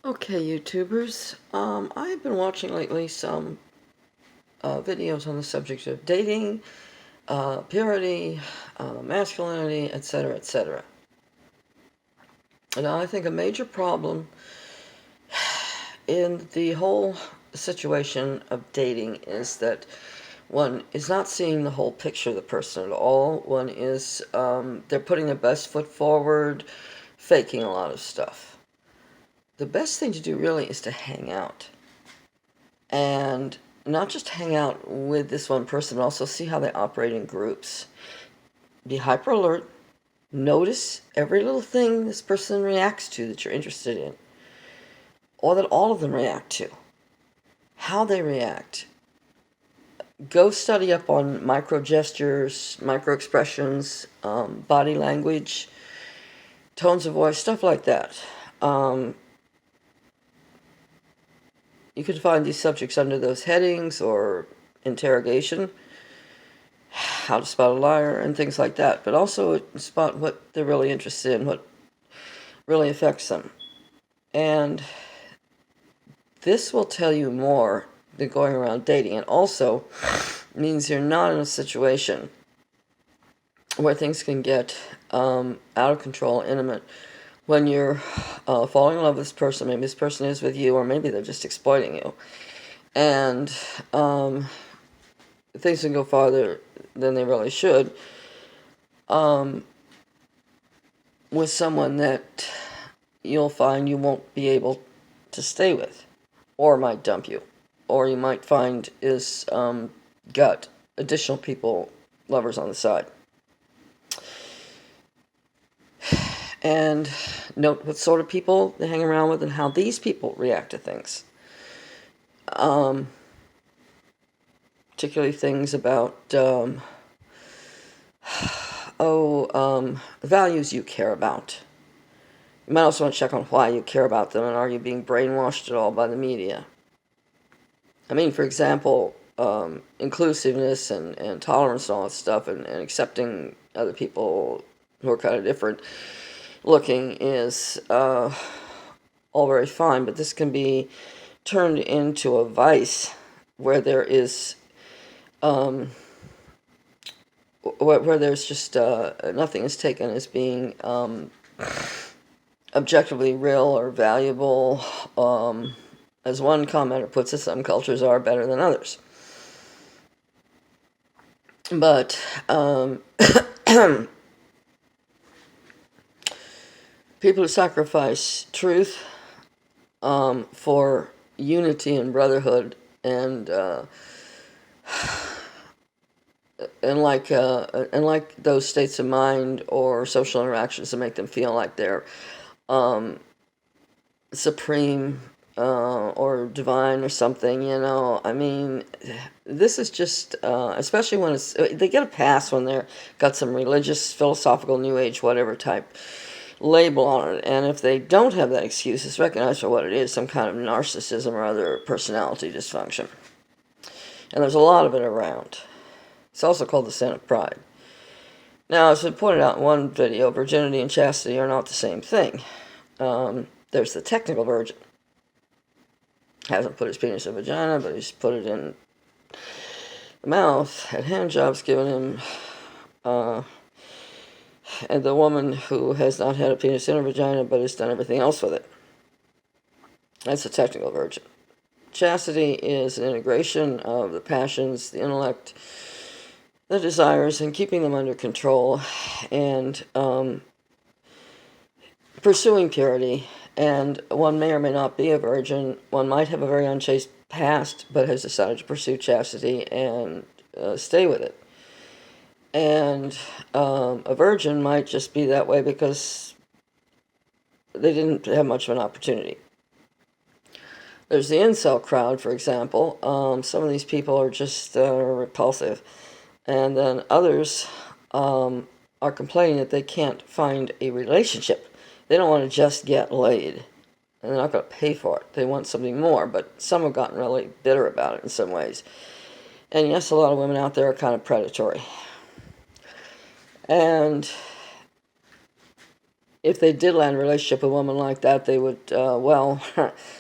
Okay, YouTubers. I've been watching lately some videos on the subject of dating, purity, masculinity, etc., etc. And I think a major problem in the whole situation of dating is that one is not seeing the whole picture of the person at all. One is, they're putting their best foot forward, faking a lot of stuff. The best thing to do really is to hang out. And not just hang out with this one person, but also see how they operate in groups. Be hyper alert. Notice every little thing this person reacts to that you're interested in, or that all of them react to. How they react. Go study up on micro gestures, micro expressions, body language, tones of voice, stuff like that. You can find these subjects under those headings or interrogation, how to spot a liar, and things like that, but also spot what they're really interested in, what really affects them. And this will tell you more than going around dating. It also means you're not in a situation where things can get out of control, intimate, when you're falling in love with this person. Maybe this person is with you, or maybe they're just exploiting you. And things can go farther than they really should. With someone that you'll find you won't be able to stay with, or might dump you, or you might find is got additional people, lovers on the side. And note what sort of people they hang around with and how these people react to things. Particularly things about values you care about. You might also want to check on why you care about them, and are you being brainwashed at all by the media? I mean, for example, inclusiveness and tolerance and all that stuff, and accepting other people who are kind of different looking is all very fine, but this can be turned into a vice where there is where there's just nothing is taken as being objectively real or valuable. As one commenter puts it, some cultures are better than others. But people who sacrifice truth for unity and brotherhood and like those states of mind or social interactions that make them feel like they're supreme or divine or something, I mean, this is just, especially when they get a pass when they're got some religious, philosophical, new age, whatever type label on it. And if they don't have that excuse, it's recognized for what it is, some kind of narcissism or other personality dysfunction. And there's a lot of it around. It's also called the sin of pride. Now, as I pointed out in one video, virginity and chastity are not the same thing. There's the technical virgin. Hasn't put his penis in vagina, but he's put it in the mouth, had hand jobs given him. And the woman who has not had a penis in her vagina, but has done everything else with it. That's a technical virgin. Chastity is an integration of the passions, the intellect, the desires, and keeping them under control, and pursuing purity. And one may or may not be a virgin. One might have a very unchaste past, but has decided to pursue chastity and stay with it. And a virgin might just be that way because they didn't have much of an opportunity. There's the incel crowd, for example. Some of these people are just repulsive. And then others are complaining that they can't find a relationship. They don't want to just get laid. And they're not going to pay for it. They want something more, but some have gotten really bitter about it in some ways. And yes, a lot of women out there are kind of predatory. And if they did land a relationship with a woman like that, they would, well,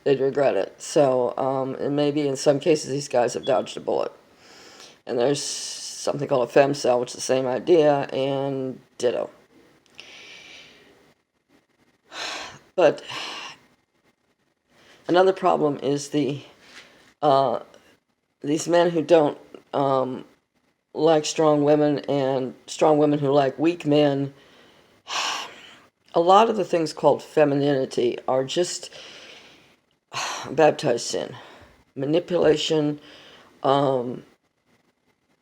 they'd regret it. So, and maybe in some cases these guys have dodged a bullet. And there's something called a femcel, which is the same idea, and ditto. But another problem is these men who don't like strong women and strong women who like weak men. A lot of the things called femininity are just baptized sin. Manipulation,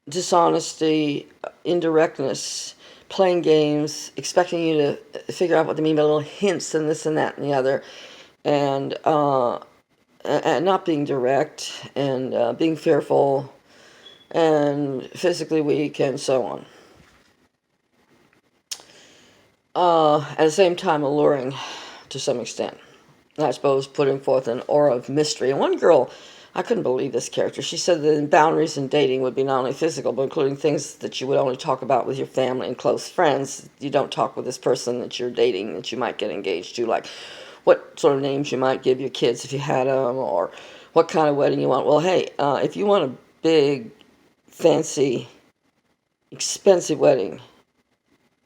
dishonesty, indirectness, playing games, expecting you to figure out what they mean by little hints and this and that and the other, and not being direct, and being fearful, and physically weak, and so on. At the same time, alluring to some extent. And I suppose putting forth an aura of mystery. And one girl, I couldn't believe this character. She said that boundaries in dating would be not only physical, but including things that you would only talk about with your family and close friends. You don't talk with this person that you're dating that you might get engaged to, like what sort of names you might give your kids if you had them, or what kind of wedding you want. Well, hey, if you want a big, fancy, expensive wedding,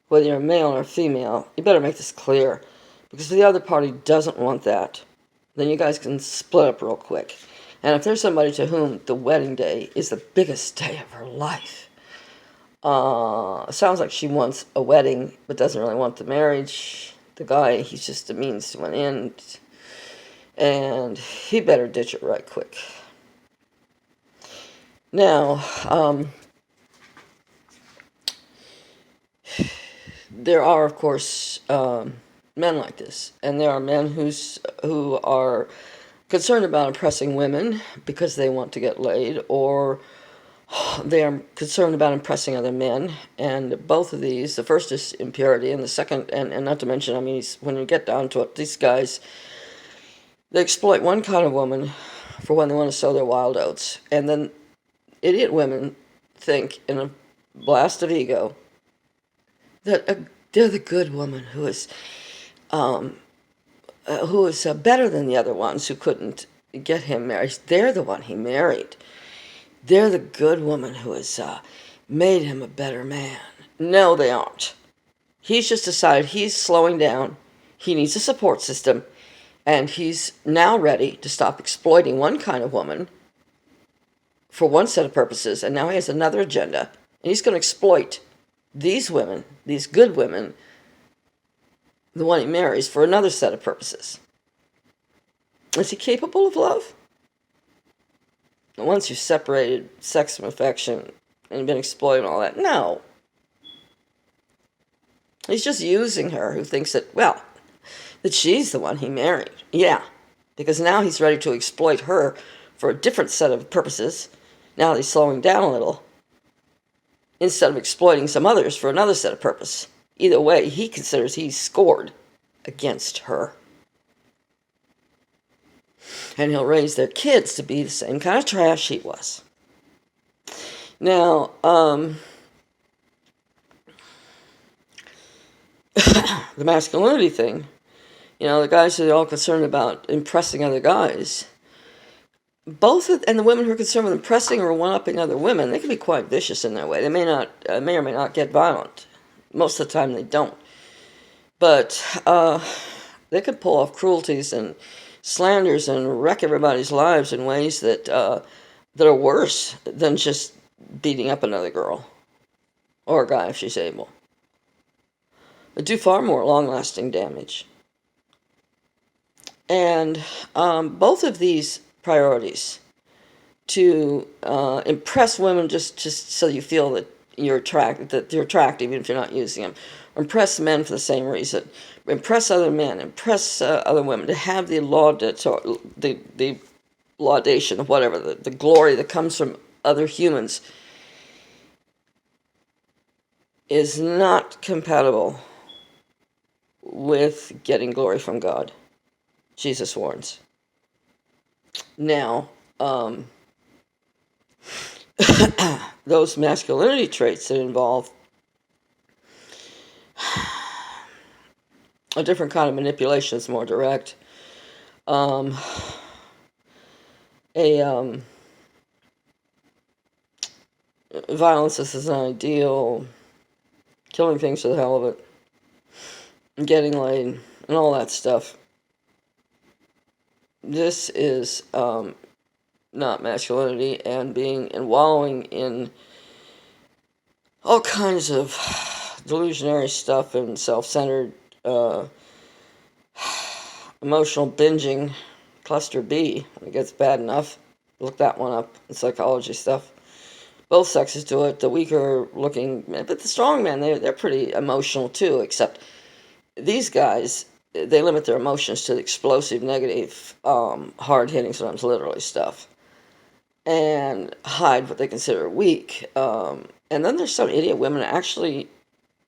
whether you're a male or a female, you better make this clear. Because if the other party doesn't want that, then you guys can split up real quick. And if there's somebody to whom the wedding day is the biggest day of her life, sounds like she wants a wedding but doesn't really want the marriage. The guy, he's just a means to an end, and he better ditch it right quick. Now, there are, of course, men like this, and there are men who are concerned about impressing women because they want to get laid, or they are concerned about impressing other men. And both of these, the first is impurity, and the second, and not to mention, I mean, when you get down to it, these guys, they exploit one kind of woman for when they want to sow their wild oats, and then idiot women think, in a blast of ego, that they're the good woman who is better than the other ones who couldn't get him married. They're the one he married. They're the good woman who has made him a better man. No, they aren't. He's just decided he's slowing down. He needs a support system. And he's now ready to stop exploiting one kind of woman for one set of purposes. And now he has another agenda. And he's going to exploit these women, these good women, the one he marries, for another set of purposes. Is he capable of love? Once you've separated sex from affection and been exploiting all that, no. He's just using her, who thinks that, well, that she's the one he married. Yeah, because now he's ready to exploit her for a different set of purposes. Now he's slowing down a little, instead of exploiting some others for another set of purpose. Either way, he considers he's scored against her. And he'll raise their kids to be the same kind of trash he was. Now, the masculinity thing, the guys who are all concerned about impressing other guys, and the women who are concerned with impressing or one-upping other women, they can be quite vicious in their way. They may or may not get violent. Most of the time they don't. But they can pull off cruelties and slanders and wreck everybody's lives in ways that are worse than just beating up another girl or a guy if she's able. They do far more long-lasting damage. And both of these priorities, to impress women just so you feel that you're attractive, even if you're not using them, or impress men for the same reason, impress other men, impress other women, to have the laudation of whatever, the glory that comes from other humans, is not compatible with getting glory from God. Jesus warns. Now, those masculinity traits that involve a different kind of manipulation is more direct. Um, a Violence is an ideal, killing things for the hell of it, and getting laid, and all that stuff. This is not masculinity, and being and wallowing in all kinds of delusionary stuff and self-centered emotional binging. Cluster B, when it gets bad enough. Look that one up in psychology stuff. Both sexes do it. The weaker looking, but the strong men, they're pretty emotional too, except these guys, they limit their emotions to the explosive, negative, hard-hitting, sometimes literally stuff, and hide what they consider weak. And then there's some idiot women that actually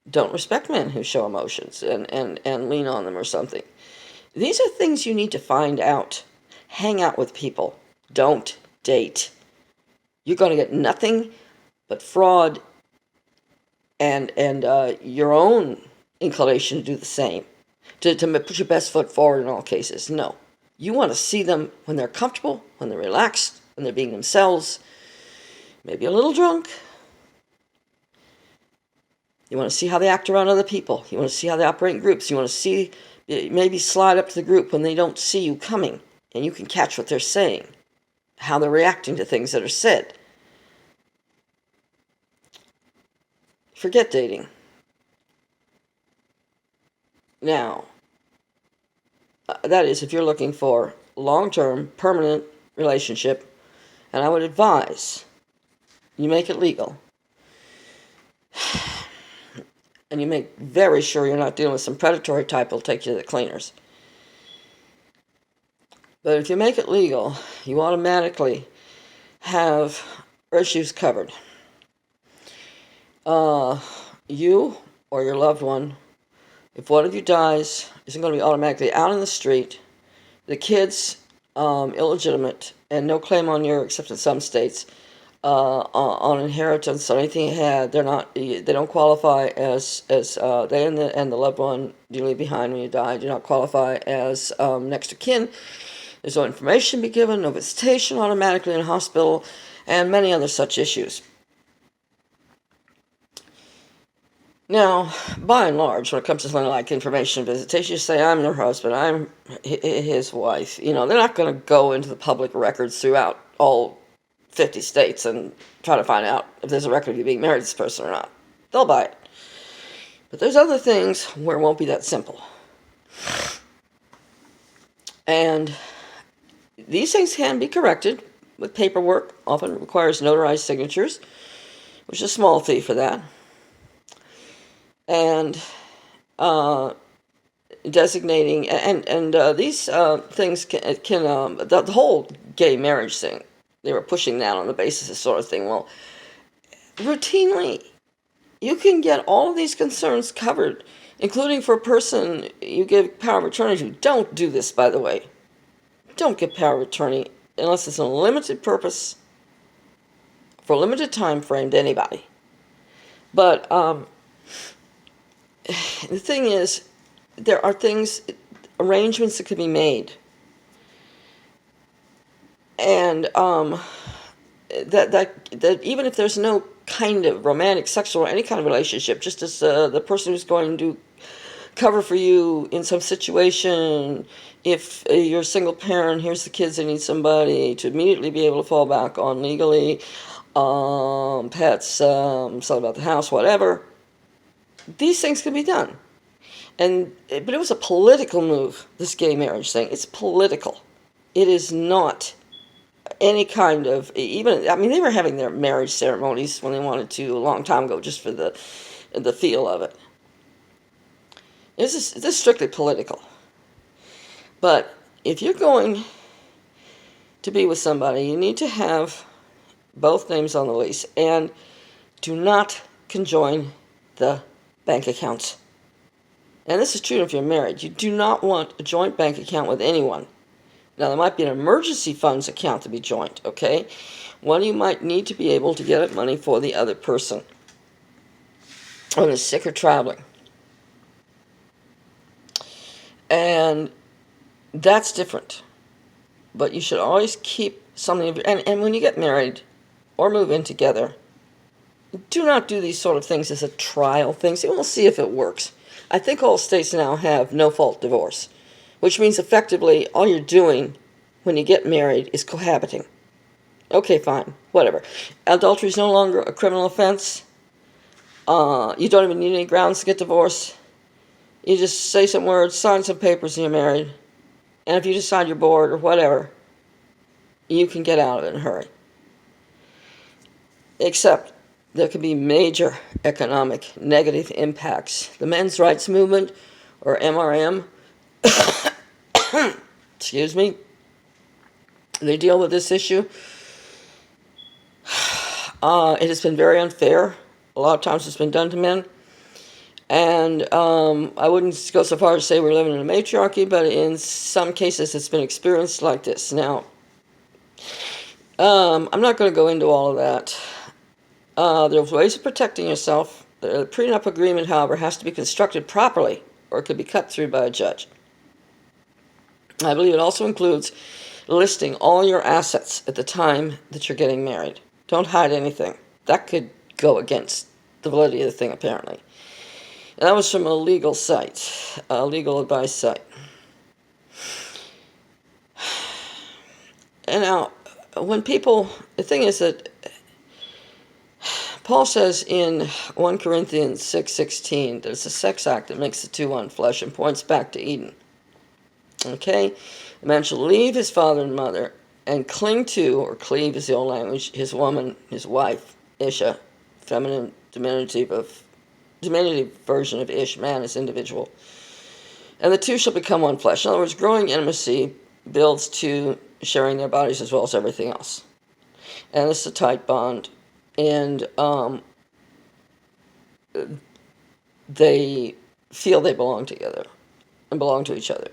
don't respect men who show emotions and lean on them or something. These are things you need to find out. Hang out with people. Don't date. You're going to get nothing but fraud and your own inclination to do the same. To put your best foot forward in all cases. No. You want to see them when they're comfortable, when they're relaxed, when they're being themselves, maybe a little drunk. You want to see how they act around other people. You want to see how they operate in groups. You want to see, maybe slide up to the group when they don't see you coming, and you can catch what they're saying, how they're reacting to things that are said. Forget dating. Now, that is if you're looking for long-term, permanent relationship, and I would advise you make it legal. And you make very sure you're not dealing with some predatory type who'll take you to the cleaners. But if you make it legal, you automatically have issues covered. You or your loved one, if one of you dies, isn't going to be automatically out in the street. The kids, illegitimate, and no claim on your, except in some states, on inheritance or anything you had. They don't qualify as they and the loved one you leave behind when you die do not qualify as next of kin. There's no information to be given, no visitation automatically in a hospital, and many other such issues. Now, by and large, when it comes to something like information visitation, you say, I'm their husband, I'm his wife. You know, they're not going to go into the public records throughout all 50 states and try to find out if there's a record of you being married to this person or not. They'll buy it. But there's other things where it won't be that simple. And these things can be corrected with paperwork. Often requires notarized signatures, which is a small fee for that. And designating, and these things can the whole gay marriage thing, they were pushing that on the basis of this sort of thing. Well, routinely, you can get all of these concerns covered, including for a person you give power of attorney to. Don't do this, by the way. Don't give power of attorney unless it's a limited purpose, for a limited time frame, to anybody. But the thing is, there are arrangements that can be made. And that even if there's no kind of romantic, sexual, or any kind of relationship, just as the person who's going to cover for you in some situation, if you're a single parent, here's the kids that need somebody to immediately be able to fall back on legally, pets, something about the house, whatever. These things can be done. But it was a political move, this gay marriage thing. It's political. It is not any kind of, they were having their marriage ceremonies when they wanted to a long time ago, just for the feel of it. This is strictly political. But if you're going to be with somebody, you need to have both names on the lease, and do not conjoin the bank accounts. And this is true if you're married. You do not want a joint bank account with anyone. Now, there might be an emergency funds account to be joint, okay? One you might need to be able to get money for the other person when they're sick or traveling. And that's different. But you should always keep something, and when you get married or move in together, do not do these sort of things as a trial thing. So we'll see if it works. I think all states now have no-fault divorce, which means effectively all you're doing when you get married is cohabiting. Okay, fine, whatever. Adultery is no longer a criminal offense. You don't even need any grounds to get divorced. You just say some words, sign some papers, and you're married. And if you decide you're bored or whatever, you can get out of it in a hurry. Except there could be major economic negative impacts. The men's rights movement, or MRM, excuse me, they deal with this issue. It has been very unfair. A lot of times it's been done to men. And I wouldn't go so far as to say we're living in a matriarchy, but in some cases it's been experienced like this. Now, I'm not going to go into all of that. There's ways of protecting yourself. The prenup agreement, however, has to be constructed properly, or it could be cut through by a judge. I believe it also includes listing all your assets at the time that you're getting married. Don't hide anything. That could go against the validity of the thing, apparently. And that was from a legal site, a legal advice site. And now, when people, the thing is that Paul says in 1 Corinthians 6:16, there's a sex act that makes the two one flesh and points back to Eden. Okay? A man shall leave his father and mother and cling to, or cleave is the old language, his woman, his wife, Isha, feminine diminutive version of Ish, man is individual. And the two shall become one flesh. In other words, growing intimacy builds to sharing their bodies as well as everything else. And it's a tight bond. And they feel they belong together and belong to each other.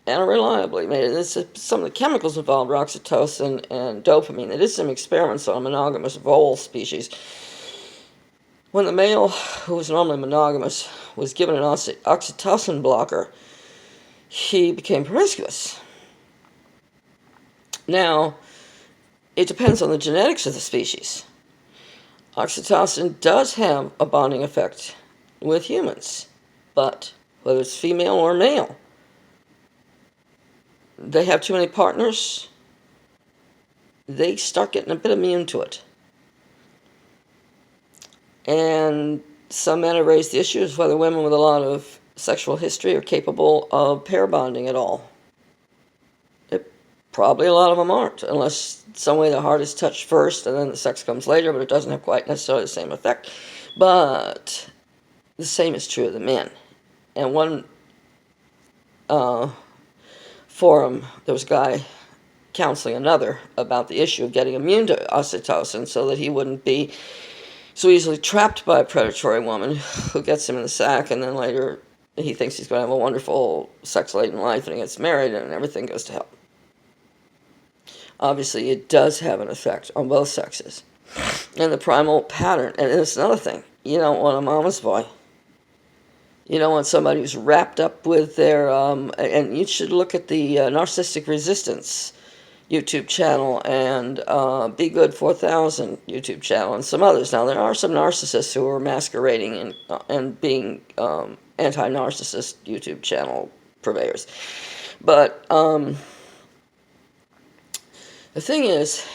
And are reliably made. Some of the chemicals involved are oxytocin and dopamine. They did some experiments on a monogamous vole species. When the male, who was normally monogamous, was given an oxytocin blocker, he became promiscuous. Now, it depends on the genetics of the species. Oxytocin does have a bonding effect with humans, but whether it's female or male, they have too many partners, they start getting a bit immune to it. And some men have raised the issue of whether women with a lot of sexual history are capable of pair bonding at all. Probably a lot of them aren't, unless some way the heart is touched first and then the sex comes later, but it doesn't have quite necessarily the same effect. But the same is true of the men. And one forum, there was a guy counseling another about the issue of getting immune to oxytocin so that he wouldn't be so easily trapped by a predatory woman who gets him in the sack, and then later he thinks he's going to have a wonderful sex-laden life and he gets married and everything goes to hell. Obviously, it does have an effect on both sexes. And the primal pattern, and it's another thing, you don't want a mama's boy. You don't want somebody who's wrapped up with their, and you should look at the Narcissistic Resistance YouTube channel and Be Good 4000 YouTube channel and some others. Now, there are some narcissists who are masquerading and being anti-narcissist YouTube channel purveyors. But the thing is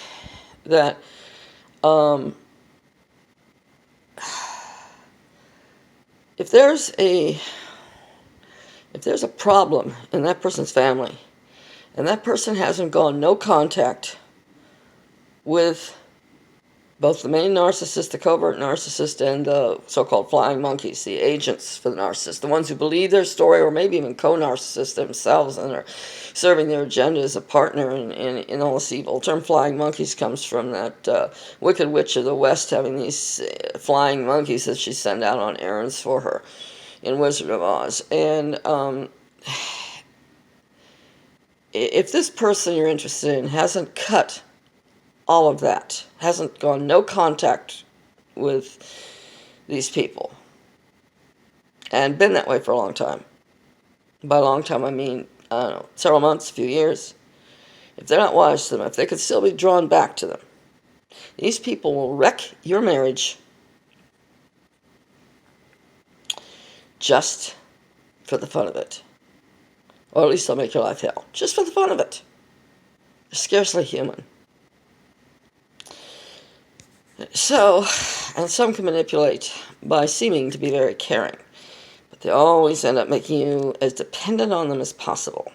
that if there's a problem in that person's family and that person hasn't gone no contact with both the main narcissist, the covert narcissist, and the so-called flying monkeys, the agents for the narcissist, the ones who believe their story or maybe even co-narcissists themselves and are serving their agenda as a partner in all this evil. The term flying monkeys comes from that wicked witch of the West having these flying monkeys that she sent out on errands for her in Wizard of Oz. And if this person you're interested in hasn't cut all of that, hasn't gone no contact with these people, and been that way for a long time, By a long time, I mean, I don't know, several months, a few years. If they're not wise to them, if they could still be drawn back to them, these people will wreck your marriage just for the fun of it. Or at least they'll make your life hell. Just for the fun of it. They're scarcely human. So, and some can manipulate by seeming to be very caring. But they always end up making you as dependent on them as possible.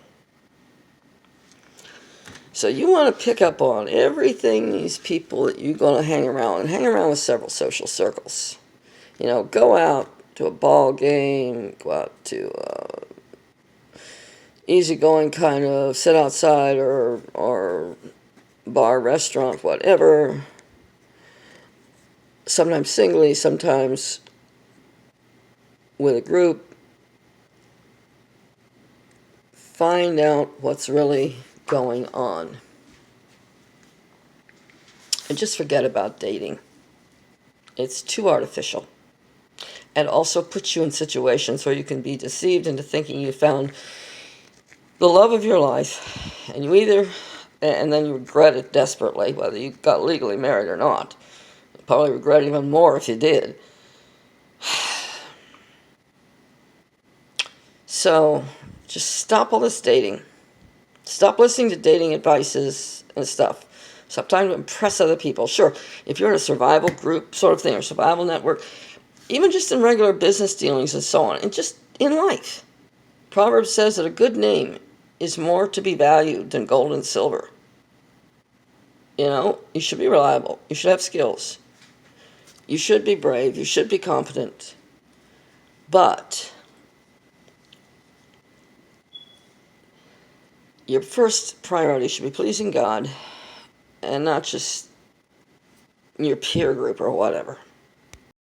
So you want to pick up on everything these people that you're going to hang around, and hang around with several social circles. You know, go out to a ball game, go out to easygoing kind of sit outside or bar, restaurant, whatever. Sometimes singly, sometimes with a group. Find out what's really going on. And just forget about dating. It's too artificial. And also puts you in situations where you can be deceived into thinking you found the love of your life, and then you regret it desperately, whether you got legally married or not. You'll probably regret it even more if you did. So, just stop all this dating. Stop listening to dating advices and stuff. Stop trying to impress other people. Sure, if you're in a survival group sort of thing, or survival network, even just in regular business dealings and so on, and just in life. Proverbs says that a good name is more to be valued than gold and silver. You know, you should be reliable. You should have skills. You should be brave. You should be confident. But your first priority should be pleasing God and not just your peer group or whatever.